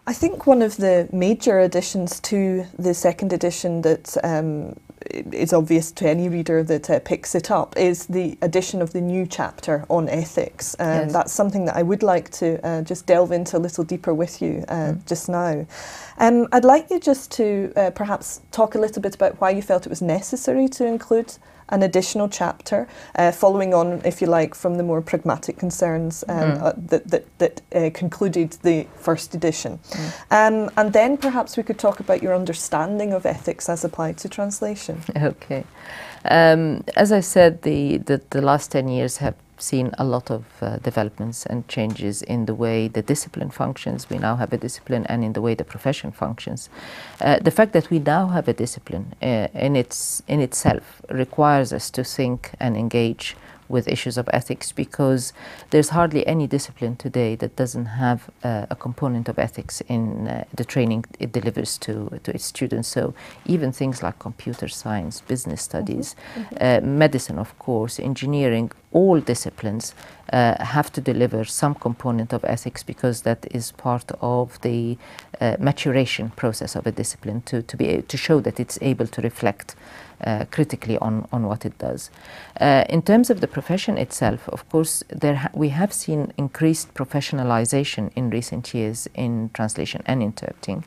I think one of the major additions to the second edition that is obvious to any reader that picks it up is the addition of the new chapter on ethics. Yes. That's something that I would like to just delve into a little deeper with you just now. I'd like you just to perhaps talk a little bit about why you felt it was necessary to include an additional chapter, following on, if you like, from the more pragmatic concerns that concluded the first edition. And then perhaps we could talk about your understanding of ethics as applied to translation. Okay. As I said, the last 10 years have seen a lot of developments and changes in the way the discipline functions. We now have a discipline, and in the way the profession functions. The fact that we now have a discipline in itself requires us to think and engage with issues of ethics, because there's hardly any discipline today that doesn't have a component of ethics in the training it delivers to its students. So even things like computer science, business studies, medicine, of course, engineering, all disciplines have to deliver some component of ethics, because that is part of the maturation process of a discipline to show that it's able to reflect critically on what it does. In terms of the profession itself, of course, we have seen increased professionalization in recent years in translation and interpreting,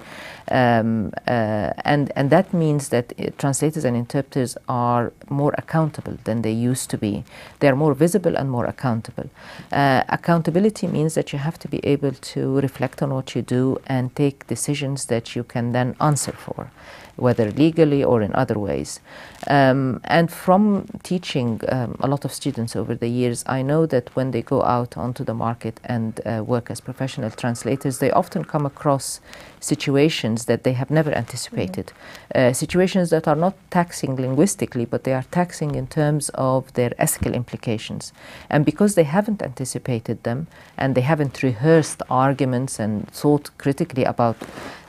and that means that translators and interpreters are more accountable than they used to be. They are more visible and more accountable. Accountability means that you have to be able to reflect on what you do and take decisions that you can then answer for, whether legally or in other ways. And from teaching a lot of students over the years, I know that when they go out onto the market and work as professional translators, they often come across situations that they have never anticipated. Situations that are not taxing linguistically, but they are taxing in terms of their ethical implications. And because they haven't anticipated them, and they haven't rehearsed arguments and thought critically about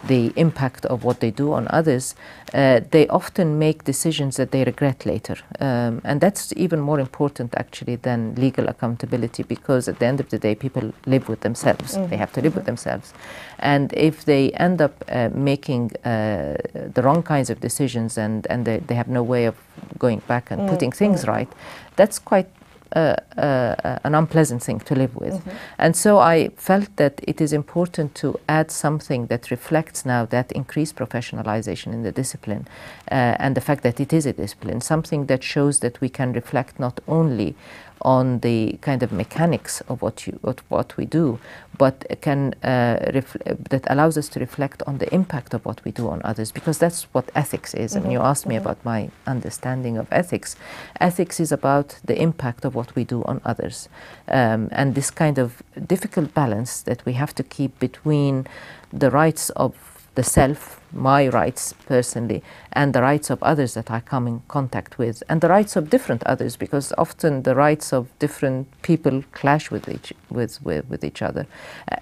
the impact of what they do on others, they often make decisions that they regret later. And that's even more important actually than legal accountability, because at the end of the day, people live with themselves. They have to live with themselves. And if they end up making the wrong kinds of decisions, and they have no way of going back and putting things right, that's quite an unpleasant thing to live with. And so I felt that it is important to add something that reflects now that increased professionalization in the discipline, and the fact that it is a discipline, something that shows that we can reflect not only on the kind of mechanics of what we do, but that allows us to reflect on the impact of what we do on others, because that's what ethics is. I mean, you asked me about my understanding of ethics. Ethics is about the impact of what we do on others, and this kind of difficult balance that we have to keep between the rights of the self, my rights personally, and the rights of others that I come in contact with, and the rights of different others, because often the rights of different people clash with each other.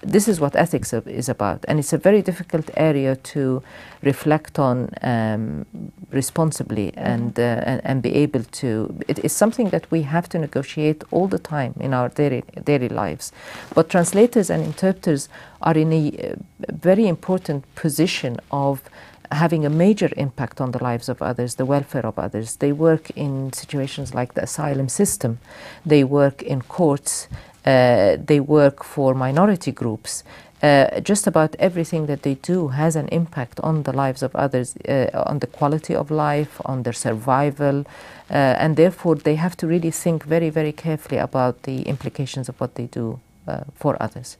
This is what ethics is about, and it's a very difficult area to reflect on responsibly and be able to. It is something that we have to negotiate all the time in our daily lives. But translators and interpreters are in a very important position of having a major impact on the lives of others, the welfare of others. They work in situations like the asylum system. They work in courts. They work for minority groups. Just about everything that they do has an impact on the lives of others, on the quality of life, on their survival, and therefore they have to really think very, very carefully about the implications of what they do for others.